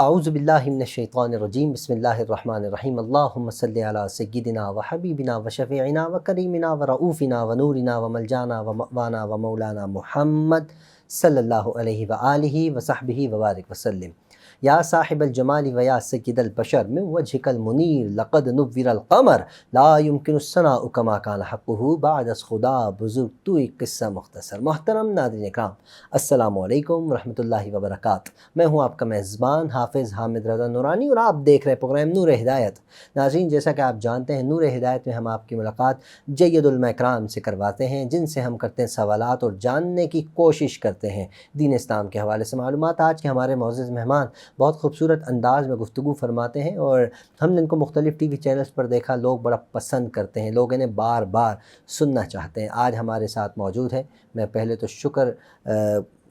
اعوذ باللہ من الشیطان الرجیم بسم اللہ الرحمن الرحیم اللہم صلی علی سیدنا و حبیبنا و شفیعنا و کریمنا و رؤوفنا و نورنا و ملجانا و مأوانا و مولانا محمد صلی اللہ علیہ وآلہ و صحبہ وبارک وسلم۔ یا صاحب الجمال و یا سید البشر من وجهک المنیر لقد نور القمر لا يمکن الثناء کما کان حقہ بعد از خدا بزرگ تو ایک قصہ مختصر۔ محترم ناظرین اکرام، السلام علیکم ورحمۃ اللہ وبرکاتہ۔ میں ہوں آپ کا میزبان حافظ حامد رضا نورانی اور آپ دیکھ رہے پروگرام نور ہدایت۔ ناظرین، جیسا کہ آپ جانتے ہیں، نور ہدایت میں ہم آپ کی ملاقات جید علماء اکرام سے کرواتے ہیں، جن سے ہم کرتے ہیں سوالات اور جاننے کی کوشش کرتے ہیں دین اسلام کے حوالے سے معلومات۔ آج کے ہمارے معزز مہمان بہت خوبصورت انداز میں گفتگو فرماتے ہیں اور ہم نے ان کو مختلف ٹی وی چینلز پر دیکھا، لوگ بڑا پسند کرتے ہیں، لوگ انہیں بار بار سننا چاہتے ہیں۔ آج ہمارے ساتھ موجود ہیں۔ میں پہلے تو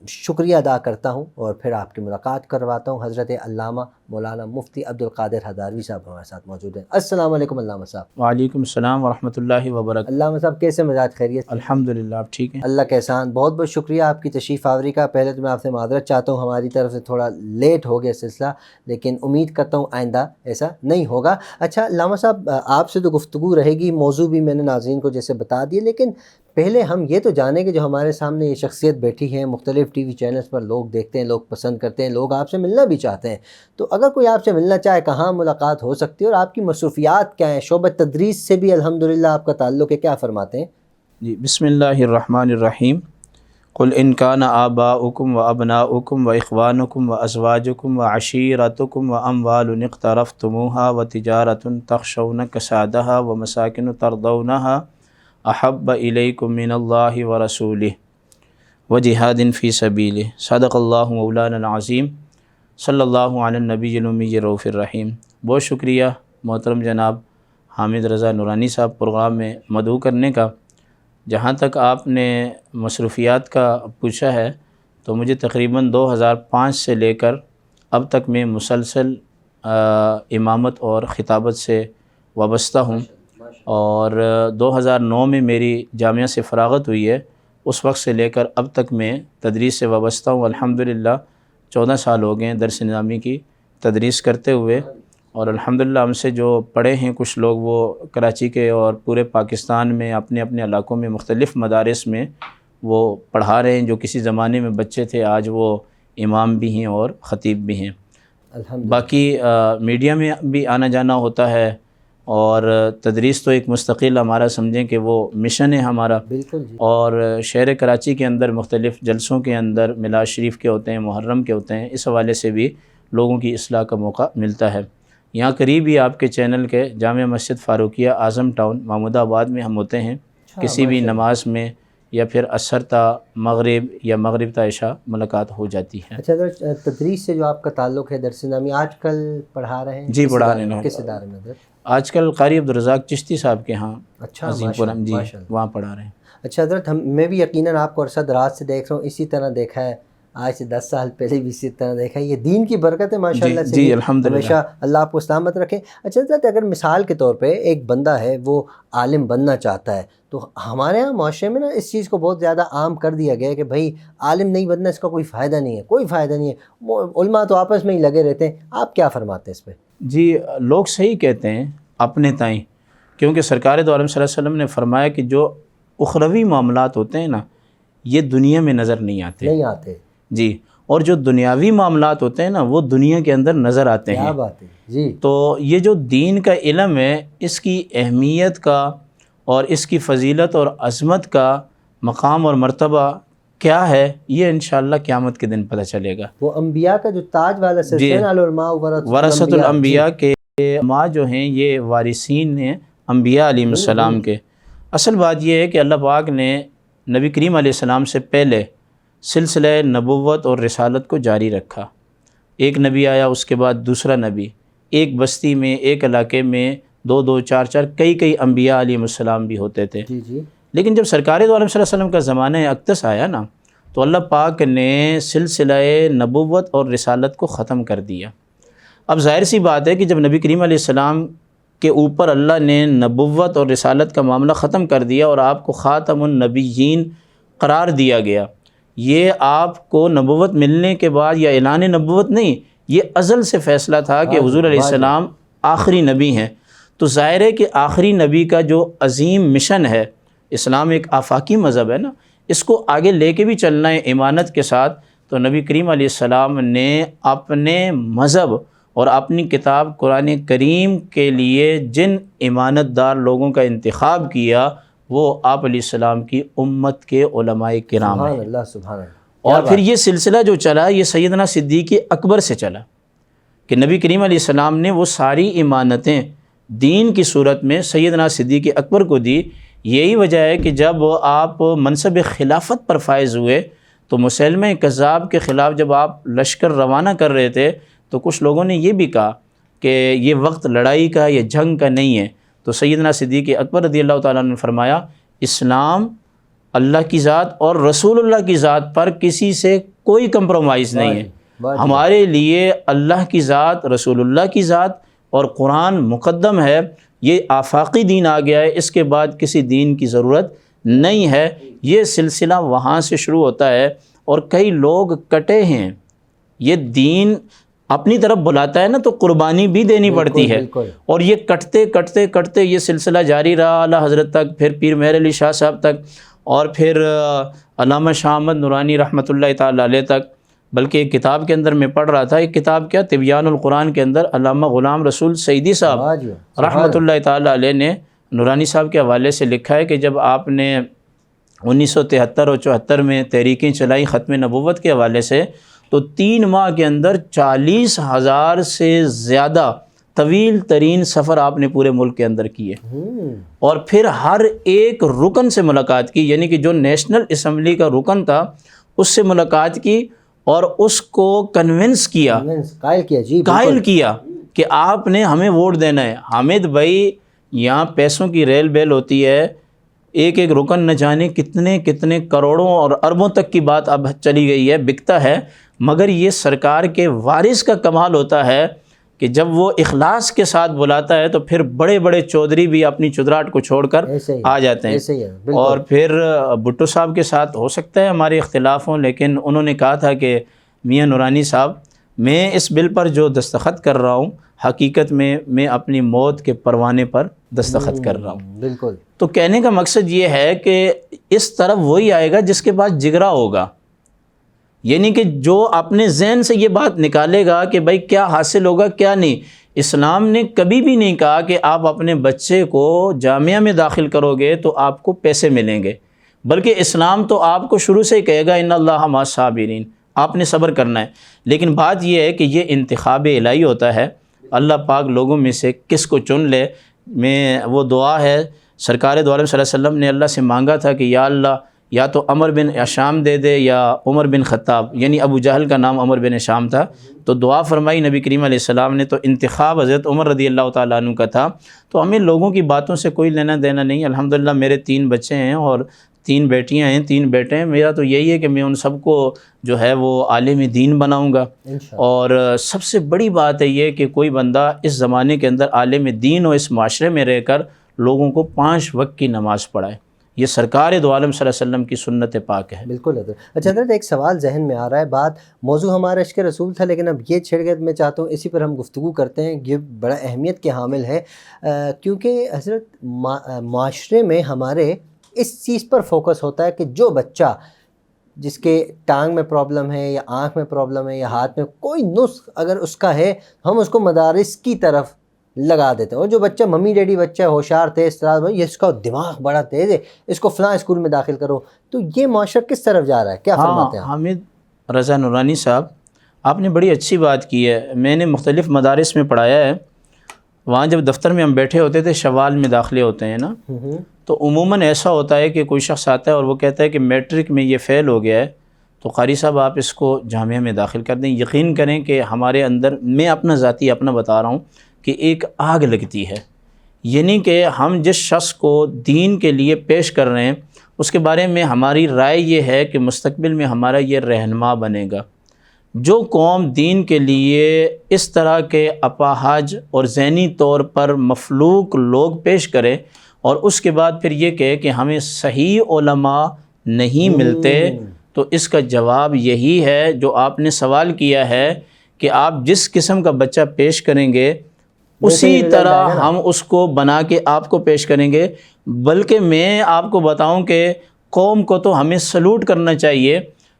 شکریہ ادا کرتا ہوں اور پھر آپ کی ملاقات کرواتا ہوں۔ حضرت علامہ مولانا مفتی عبدالقادر ہزاروی صاحب ہمارے ساتھ موجود ہیں۔ السلام علیکم علامہ صاحب۔ وعلیکم السلام ورحمۃ اللہ وبرکاتہ۔ علامہ صاحب کیسے مزاج، خیریت؟ الحمدللہ، آپ ٹھیک ہیں؟ اللہ کا احسان، بہت بہت شکریہ آپ کی تشریف آوری کا۔ پہلے تو میں آپ سے معذرت چاہتا ہوں، ہماری طرف سے تھوڑا لیٹ ہو گیا سلسلہ، لیکن امید کرتا ہوں آئندہ ایسا نہیں ہوگا۔ اچھا علامہ صاحب، آپ سے تو گفتگو رہے گی، موضوع بھی میں نے ناظرین کو جیسے بتا دیے، لیکن پہلے ہم یہ تو جانیں کہ جو ہمارے سامنے یہ شخصیت بیٹھی ہے، مختلف ٹی وی چینلز پر لوگ دیکھتے ہیں، لوگ پسند کرتے ہیں، لوگ آپ سے ملنا بھی چاہتے ہیں، تو اگر کوئی آپ سے ملنا چاہے کہاں ملاقات ہو سکتی ہے اور آپ کی مصروفیات کیا ہیں؟ شعبہ تدریس سے بھی الحمدللہ آپ کا تعلق ہے، کیا فرماتے ہیں؟ جی، بسم اللہ الرحمن الرحیم۔ قل ان کان آباؤکم و ابناؤکم و اخوانکم و ازواجکم و عشیرتکم و اموال اقترفتموها و تجارت تخشون کسادها و مساکن ترضونها احب الیکم من اللہ و رسولہ و جہاد فی سبیلہ، صدق اللہ مولانا العظیم، صلی اللہ علی النبی الامی الرؤوف الرحیم۔ بہت شکریہ محترم جناب حامد رضا نورانی صاحب پروگرام میں مدعو کرنے کا۔ جہاں تک آپ نے مصروفیات کا پوچھا ہے تو مجھے تقریباً 2005 سے لے کر اب تک میں مسلسل امامت اور خطابت سے وابستہ ہوں، اور 2009 میں میری جامعہ سے فراغت ہوئی ہے۔ اس وقت سے لے کر اب تک میں تدریس سے وابستہ ہوں۔ الحمدللہ 14 سال ہو گئے ہیں درس نظامی کی تدریس کرتے ہوئے، اور الحمدللہ ہم سے جو پڑھے ہیں کچھ لوگ، وہ کراچی کے اور پورے پاکستان میں اپنے اپنے علاقوں میں مختلف مدارس میں وہ پڑھا رہے ہیں۔ جو کسی زمانے میں بچے تھے آج وہ امام بھی ہیں اور خطیب بھی ہیں۔ باقی میڈیا میں بھی آنا جانا ہوتا ہے، اور تدریس تو ایک مستقل ہمارا سمجھیں کہ وہ مشن ہے ہمارا۔ بالکل جی۔ اور شہر کراچی کے اندر مختلف جلسوں کے اندر میلاد شریف کے ہوتے ہیں، محرم کے ہوتے ہیں، اس حوالے سے بھی لوگوں کی اصلاح کا موقع ملتا ہے۔ یہاں قریب ہی آپ کے چینل کے جامع مسجد فاروقیہ اعظم ٹاؤن محمود آباد میں ہم ہوتے ہیں۔ کسی بھی نماز میں یا پھر عصر تا مغرب یا مغرب تا عشاء ملاقات ہو جاتی ہے۔ اچھا، اگر تدریس سے جو آپ کا تعلق ہے، درس نظامی آج کل پڑھا رہے ہیں؟ جی پڑھا رہے ہیں۔ کس ادارے میں؟ آج کل قاری عبدالرزاق چشتی صاحب کے ہاں، اچھا، عظیم پورم جی، وہاں پڑھا رہے ہیں۔ اچھا حضرت، میں بھی یقیناً آپ کو عرصہ دراز سے دیکھ رہا ہوں، اسی طرح دیکھا ہے، آج سے 10 سال پہلے بھی اسی طرح دیکھا ہے۔ یہ دین کی برکت ہے ماشاءاللہ سے، جی الحمدللہ، ہمیشہ اللہ آپ کو سلامت رکھے۔ اچھا حضرت، اگر مثال کے طور پہ ایک بندہ ہے، وہ عالم بننا چاہتا ہے، تو ہمارے ہاں معاشرے میں نا اس چیز کو بہت زیادہ عام کر دیا گیا ہے کہ بھائی عالم نہیں بننا، اس کا کوئی فائدہ نہیں ہے، کوئی فائدہ نہیں ہے، علماء تو آپس میں ہی لگے رہتے ہیں۔ آپ کیا فرماتے ہیں اس پہ؟ جی لوگ صحیح کہتے ہیں اپنے تائیں، کیونکہ سرکار دو عالم صلی اللہ علیہ وسلم نے فرمایا کہ جو اخروی معاملات ہوتے ہیں نا، یہ دنیا میں نظر نہیں آتے جی، اور جو دنیاوی معاملات ہوتے ہیں نا، وہ دنیا کے اندر نظر آتے ہیں۔ کیا بات ہے جی۔ تو یہ جو دین کا علم ہے، اس کی اہمیت کا اور اس کی فضیلت اور عظمت کا مقام اور مرتبہ کیا ہے، یہ انشاءاللہ قیامت کے دن پتہ چلے گا۔ وہ انبیاء کا جو تاج والا سلسلہ ہے، العلماء ورثۃ الانبیاء کے علماء جو ہیں یہ وارثین ہیں انبیاء علیہ السلام کے۔ اصل بات یہ ہے کہ اللہ پاک نے نبی کریم علیہ السلام سے پہلے سلسلہ نبوت اور رسالت کو جاری رکھا۔ ایک نبی آیا، اس کے بعد دوسرا نبی، ایک بستی میں، ایک علاقے میں 2 4 کئی انبیاء علیہ السلام بھی ہوتے تھے۔ لیکن جب سرکار دو عالم صلی اللہ علیہ وسلم کا زمانہ اقدس آیا نا، تو اللہ پاک نے سلسلہ نبوت اور رسالت کو ختم کر دیا۔ اب ظاہر سی بات ہے کہ جب نبی کریم علیہ السلام کے اوپر اللہ نے نبوت اور رسالت کا معاملہ ختم کر دیا اور آپ کو خاتم النبیین قرار دیا گیا، یہ آپ کو نبوت ملنے کے بعد یا اعلان نبوت نہیں، یہ ازل سے فیصلہ تھا کہ حضور علیہ السلام آخری نبی ہیں، تو ظاہر ہے کہ آخری نبی کا جو عظیم مشن ہے، اسلام ایک آفاقی مذہب ہے نا، اس کو آگے لے کے بھی چلنا ہے ایمانت کے ساتھ، تو نبی کریم علیہ السلام نے اپنے مذہب اور اپنی کتاب قرآن کریم کے لیے جن ایمانت دار لوگوں کا انتخاب کیا وہ آپ علیہ السلام کی امت کے علماء کرام ہیں۔ سبحان اللہ سبحان اللہ۔ اور پھر یہ سلسلہ جو چلا یہ سیدنا صدیق اکبر سے چلا کہ نبی کریم علیہ السلام نے وہ ساری ایمانتیں دین کی صورت میں سیدنا صدیق اکبر کو دی۔ یہی وجہ ہے کہ جب آپ منصب خلافت پر فائز ہوئے تو مسیلمہ کذاب کے خلاف جب آپ لشکر روانہ کر رہے تھے تو کچھ لوگوں نے یہ بھی کہا کہ یہ وقت لڑائی کا یا جنگ کا نہیں ہے، تو سیدنا صدیق اکبر رضی اللہ تعالیٰ عنہ نے فرمایا اسلام اللہ کی ذات اور رسول اللہ کی ذات پر کسی سے کوئی کمپرومائز نہیں ہے، ہمارے لیے اللہ کی ذات، رسول اللہ کی ذات اور قرآن مقدم ہے، یہ آفاقی دین آ گیا ہے، اس کے بعد کسی دین کی ضرورت نہیں ہے۔ یہ سلسلہ وہاں سے شروع ہوتا ہے اور کئی لوگ کٹے ہیں، یہ دین اپنی طرف بلاتا ہے نا تو قربانی بھی دینی پڑتی ہے، اور یہ کٹتے کٹتے کٹتے یہ سلسلہ جاری رہا اعلیٰ حضرت تک، پھر پیر مہر علی شاہ صاحب تک، اور پھر علامہ شاہ احمد نورانی رحمۃ اللہ تعالیٰ علیہ تک۔ بلکہ ایک کتاب کے اندر میں پڑھ رہا تھا، ایک کتاب کیا طبیان القرآن کے اندر علامہ غلام رسول سعیدی صاحب رحمۃ اللہ تعالیٰ علیہ نے نورانی صاحب کے حوالے سے لکھا ہے کہ جب آپ نے 1973 اور 74 میں تحریکیں چلائی ختم نبوت کے حوالے سے، تو 3 ماہ کے اندر 40,000 سے زیادہ طویل ترین سفر آپ نے پورے ملک کے اندر کیے، اور پھر ہر ایک رکن سے ملاقات کی، یعنی کہ جو نیشنل اسمبلی کا رکن تھا اس سے ملاقات کی اور اس کو کنونس کیا، قائل کیا کہ آپ نے ہمیں ووٹ دینا ہے۔ حامد بھائی یہاں پیسوں کی ریل بیل ہوتی ہے، ایک ایک رکن نہ جانے کتنے کتنے کروڑوں اور اربوں تک کی بات اب چلی گئی ہے، بکتا ہے، مگر یہ سرکار کے وارث کا کمال ہوتا ہے کہ جب وہ اخلاص کے ساتھ بلاتا ہے تو پھر بڑے بڑے چودھری بھی اپنی چدراہٹ کو چھوڑ کر آ جاتے ہیں۔ اور پھر بھٹو صاحب کے ساتھ ہو سکتا ہے ہمارے اختلاف ہوں، لیکن انہوں نے کہا تھا کہ میاں نورانی صاحب میں اس بل پر جو دستخط کر رہا ہوں حقیقت میں اپنی موت کے پروانے پر دستخط کر رہا ہوں۔ بالکل۔ تو کہنے کا مقصد یہ ہے کہ اس طرف وہی آئے گا جس کے پاس جگرا ہوگا، یعنی کہ جو اپنے ذہن سے یہ بات نکالے گا کہ بھائی کیا حاصل ہوگا کیا نہیں۔ اسلام نے کبھی بھی نہیں کہا کہ آپ اپنے بچے کو جامعہ میں داخل کرو گے تو آپ کو پیسے ملیں گے، بلکہ اسلام تو آپ کو شروع سے ہی کہے گا ان اللہ مع الصابرین، آپ نے صبر کرنا ہے۔ لیکن بات یہ ہے کہ یہ انتخاب الہی ہوتا ہے، اللہ پاک لوگوں میں سے کس کو چن لے۔ میں وہ دعا ہے سرکار دو عالم صلی اللہ علیہ وسلم نے اللہ سے مانگا تھا کہ یا اللہ یا تو عمر بن اشام دے دے یا عمر بن خطاب، یعنی ابو جہل کا نام عمر بن اشام تھا، تو دعا فرمائی نبی کریم علیہ السلام نے، تو انتخاب حضرت عمر رضی اللہ تعالیٰ عنہ کا تھا۔ تو ہمیں لوگوں کی باتوں سے کوئی لینا دینا نہیں۔ الحمدللہ میرے 3 بچے ہیں اور 3 بیٹیاں ہیں، 3 بیٹے ہیں۔ میرا تو یہی ہے کہ میں ان سب کو جو ہے وہ عالم دین بناؤں گا، اور سب سے بڑی بات ہے یہ کہ کوئی بندہ اس زمانے کے اندر عالم دین ہو، اس معاشرے میں رہ کر لوگوں کو 5 وقت کی نماز پڑھائے، یہ سرکار دو عالم صلی اللہ علیہ وسلم کی سنت پاک ہے۔ بالکل حضرت۔ اچھا حضرت ایک سوال ذہن میں آ رہا ہے، بات موضوع ہمارا عشق رسول تھا لیکن اب یہ چھڑ گئے، میں چاہتا ہوں اسی پر ہم گفتگو کرتے ہیں، یہ بڑا اہمیت کے حامل ہے، کیونکہ حضرت معاشرے میں ہمارے اس چیز پر فوکس ہوتا ہے کہ جو بچہ جس کے ٹانگ میں پرابلم ہے یا آنکھ میں پرابلم ہے یا ہاتھ میں کوئی نسخ اگر اس کا ہے، ہم اس کو مدارس کی طرف لگا دیتے ہیں، اور جو بچہ ممی ڈیڈی بچہ ہوشیار تیز یہ اس کا دماغ بڑا تیز ہے، اس کو فلاں اسکول میں داخل کرو، تو یہ معاشرہ کس طرف جا رہا ہے، کیا فرماتے ہیں؟ حامد رضا نورانی صاحب آپ نے بڑی اچھی بات کی ہے۔ میں نے مختلف مدارس میں پڑھایا ہے، وہاں جب دفتر میں ہم بیٹھے ہوتے تھے شوال میں داخلے ہوتے ہیں نا، تو عموماً ایسا ہوتا ہے کہ کوئی شخص آتا ہے اور وہ کہتا ہے کہ میٹرک میں یہ فیل ہو گیا ہے، تو قاری صاحب آپ اس کو جامعہ میں داخل کر دیں۔ یقین کریں کہ ہمارے اندر، میں اپنا ذاتی اپنا بتا رہا ہوں، کہ ایک آگ لگتی ہے، یعنی کہ ہم جس شخص کو دین کے لیے پیش کر رہے ہیں اس کے بارے میں ہماری رائے یہ ہے کہ مستقبل میں ہمارا یہ رہنما بنے گا۔ جو قوم دین کے لیے اس طرح کے اپاہج اور ذہنی طور پر مفلوق لوگ پیش کرے اور اس کے بعد پھر یہ کہے کہ ہمیں صحیح علماء نہیں ملتے، تو اس کا جواب یہی ہے جو آپ نے سوال کیا ہے کہ آپ جس قسم کا بچہ پیش کریں گے اسی طرح ہم اس کو بنا کے آپ کو پیش کریں گے۔ بلکہ میں آپ کو بتاؤں کہ قوم کو تو ہمیں سلوٹ کرنا چاہیے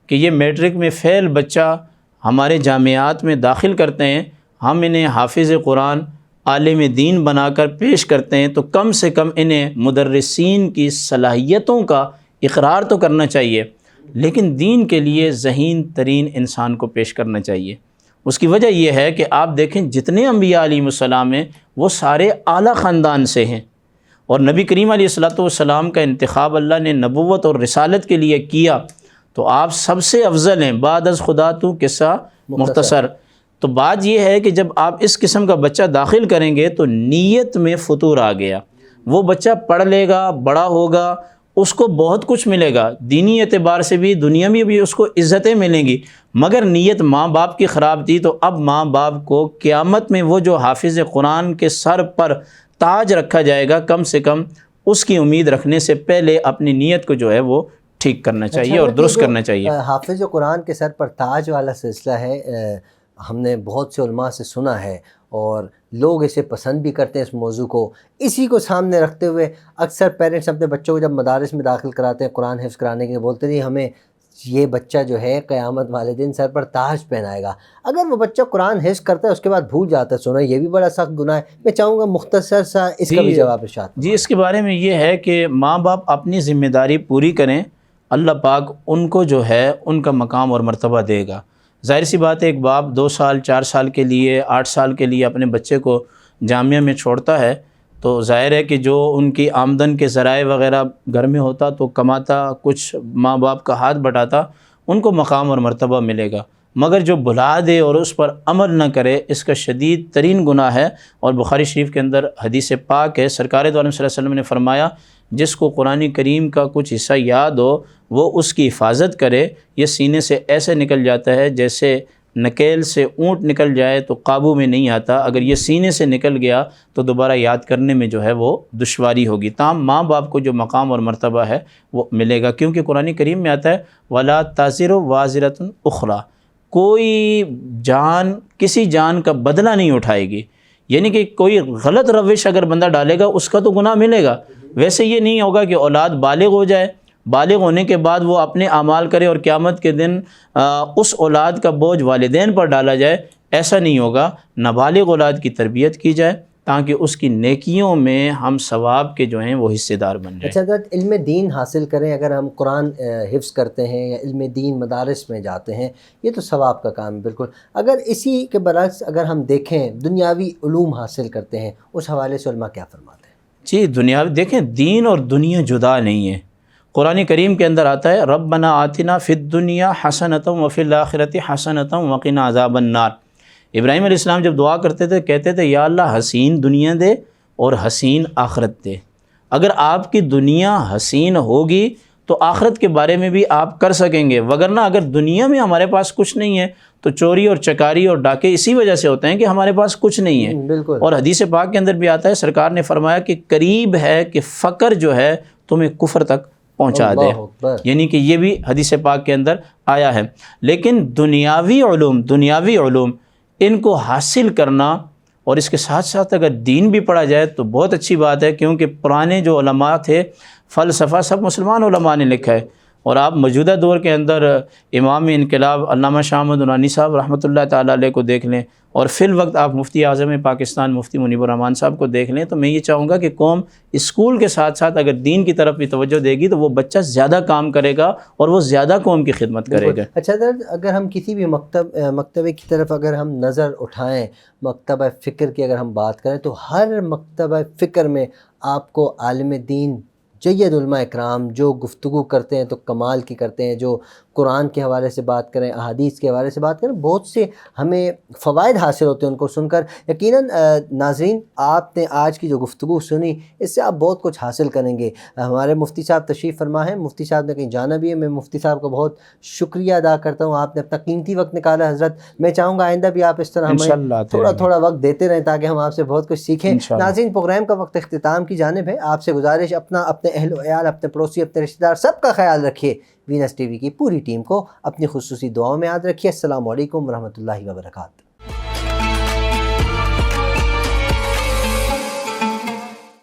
کہ یہ میٹرک میں فیل بچہ ہمارے جامعات میں داخل کرتے ہیں، ہم انہیں حافظ قرآن، عالم دین بنا کر پیش کرتے ہیں، تو کم سے کم انہیں مدرسین کی صلاحیتوں کا اقرار تو کرنا چاہیے، لیکن دین کے لیے ذہین ترین انسان کو پیش کرنا چاہیے۔ اس کی وجہ یہ ہے کہ آپ دیکھیں جتنے انبیاء علیہ السلام ہیں وہ سارے اعلیٰ خاندان سے ہیں، اور نبی کریم علیہ السلام کا انتخاب اللہ نے نبوت اور رسالت کے لیے کیا، تو آپ سب سے افضل ہیں، بعد از خدا تو قصہ مختصر۔ تو بات یہ ہے کہ جب آپ اس قسم کا بچہ داخل کریں گے تو نیت میں فطور آ گیا، وہ بچہ پڑھ لے گا، بڑا ہوگا، اس کو بہت کچھ ملے گا، دینی اعتبار سے بھی، دنیا میں بھی اس کو عزتیں ملیں گی، مگر نیت ماں باپ کی خراب تھی، تو اب ماں باپ کو قیامت میں وہ جو حافظ قرآن کے سر پر تاج رکھا جائے گا، کم سے کم اس کی امید رکھنے سے پہلے اپنی نیت کو جو ہے وہ ٹھیک کرنا چاہیے اور درست کرنا چاہیے۔ حافظ قرآن کے سر پر تاج والا سلسلہ ہے، ہم نے بہت سے علماء سے سنا ہے اور لوگ اسے پسند بھی کرتے ہیں اس موضوع کو۔ اسی کو سامنے رکھتے ہوئے اکثر پیرنٹس اپنے بچوں کو جب مدارس میں داخل کراتے ہیں قرآن حفظ کرانے کے لیے، بولتے ہیں ہمیں یہ بچہ جو ہے قیامت والے دن سر پر تاج پہنائے گا۔ اگر وہ بچہ قرآن حفظ کرتا ہے اس کے بعد بھول جاتا ہے، سنا یہ بھی بڑا سخت گناہ ہے۔ میں چاہوں گا مختصر سا اس کا بھی جواب ارشاد۔ جی، اس کے بارے میں یہ ہے کہ ماں باپ اپنی ذمہ داری پوری کریں، اللہ پاک ان کو جو ہے ان کا مقام اور مرتبہ دے گا۔ ظاہر سی بات ہے ایک باپ 2 سال 4 سال کے لیے 8 سال کے لیے اپنے بچے کو جامعہ میں چھوڑتا ہے، تو ظاہر ہے کہ جو ان کی آمدن کے ذرائع وغیرہ گھر میں ہوتا تو کماتا، کچھ ماں باپ کا ہاتھ بٹاتا، ان کو مقام اور مرتبہ ملے گا، مگر جو بھلا دے اور اس پر عمل نہ کرے اس کا شدید ترین گناہ ہے۔ اور بخاری شریف کے اندر حدیث پاک ہے، سرکار دو عالم صلی اللہ علیہ وسلم نے فرمایا جس کو قرآن کریم کا کچھ حصہ یاد ہو وہ اس کی حفاظت کرے، یہ سینے سے ایسے نکل جاتا ہے جیسے نکیل سے اونٹ نکل جائے تو قابو میں نہیں آتا، اگر یہ سینے سے نکل گیا تو دوبارہ یاد کرنے میں جو ہے وہ دشواری ہوگی۔ تاہم ماں باپ کو جو مقام اور مرتبہ ہے وہ ملے گا، کیونکہ قرآن کریم میں آتا ہے وَلَا تَزِرُ وَازِرَةٌ أُخْرَىٰ، کوئی جان کسی جان کا بدلہ نہیں اٹھائے گی، یعنی کہ کوئی غلط روش اگر بندہ ڈالے گا اس کا تو گناہ ملے گا۔ ویسے یہ نہیں ہوگا کہ اولاد بالغ ہو جائے، بالغ ہونے کے بعد وہ اپنے اعمال کرے اور قیامت کے دن اس اولاد کا بوجھ والدین پر ڈالا جائے، ایسا نہیں ہوگا۔ نابالغ اولاد کی تربیت کی جائے تاکہ اس کی نیکیوں میں ہم ثواب کے جو ہیں وہ حصے دار بن جائیں۔ اچھا حضرت، علم دین حاصل کریں، اگر ہم قرآن حفظ کرتے ہیں یا علم دین مدارس میں جاتے ہیں، یہ تو ثواب کا کام ہے بالکل۔ اگر اسی کے برعکس اگر ہم دیکھیں دنیاوی علوم حاصل کرتے ہیں، اس حوالے سے علماء کیا فرماتے ہیں؟ جی، دنیاوی دیکھیں، دین اور دنیا جدا نہیں ہے۔ قرآن کریم کے اندر آتا ہے ربنا آتنا فی الدنیا حسنۃ وفی الآخرۃ حسنۃ وقنا عذاب النار۔ ابراہیم علیہ السلام جب دعا کرتے تھے کہتے تھے یا اللہ حسین دنیا دے اور حسین آخرت دے۔ اگر آپ کی دنیا حسین ہوگی تو آخرت کے بارے میں بھی آپ کر سکیں گے، وگرنہ اگر دنیا میں ہمارے پاس کچھ نہیں ہے تو چوری اور چکاری اور ڈاکے اسی وجہ سے ہوتے ہیں کہ ہمارے پاس کچھ نہیں ہے۔ بالکل۔ اور حدیث پاک کے اندر بھی آتا ہے، سرکار نے فرمایا کہ قریب ہے کہ فقر جو ہے تمہیں کفر تک پہنچا دے، یعنی کہ یہ بھی حدیث پاک کے اندر آیا ہے۔ لیکن دنیاوی علوم ان کو حاصل کرنا اور اس کے ساتھ ساتھ اگر دین بھی پڑھا جائے تو بہت اچھی بات ہے، کیونکہ پرانے جو علماء تھے فلسفہ سب مسلمان علماء نے لکھا ہے، اور آپ موجودہ دور کے اندر امام انقلاب علامہ شاہ احمد نورانی صاحب رحمۃ اللہ تعالیٰ علیہ کو دیکھ لیں، اور فی الوقت آپ مفتی اعظم پاکستان مفتی منیب الرحمان صاحب کو دیکھ لیں، تو میں یہ چاہوں گا کہ قوم اسکول کے ساتھ ساتھ اگر دین کی طرف بھی توجہ دے گی تو وہ بچہ زیادہ کام کرے گا اور وہ زیادہ قوم کی خدمت کرے گا۔ اچھا اگر ہم کسی بھی مکتبے کی طرف اگر ہم نظر اٹھائیں، مکتبہ فکر کی اگر ہم بات کریں تو ہر مکتبہ فکر میں آپ کو عالم دین جید علماء اکرام جو گفتگو کرتے ہیں تو کمال کی کرتے ہیں، جو قرآن کے حوالے سے بات کریں، احادیث کے حوالے سے بات کریں، بہت سے ہمیں فوائد حاصل ہوتے ہیں ان کو سن کر۔ یقیناً ناظرین، آپ نے آج کی جو گفتگو سنی اس سے آپ بہت کچھ حاصل کریں گے۔ ہمارے مفتی صاحب تشریف فرما ہیں، مفتی صاحب نے کہیں جانا بھی ہے، میں مفتی صاحب کا بہت شکریہ ادا کرتا ہوں، آپ نے اپنا قیمتی وقت نکالا حضرت۔ میں چاہوں گا آئندہ بھی آپ اس طرح ہمیں تھوڑا وقت دیتے رہیں تاکہ ہم آپ سے بہت کچھ سیکھیں۔ ناظرین، پروگرام کا وقت اختتام کی جانب ہے، آپ سے گزارش اپنے اہل و عیال، اپنے پڑوسی، اپنے رشتہ دار سب کا خیال رکھیے۔ وینس ٹی وی کی پوری ٹیم کو اپنی خصوصی دعاؤں میں یاد رکھیے۔ السلام علیکم ورحمۃ اللہ وبرکاتہ۔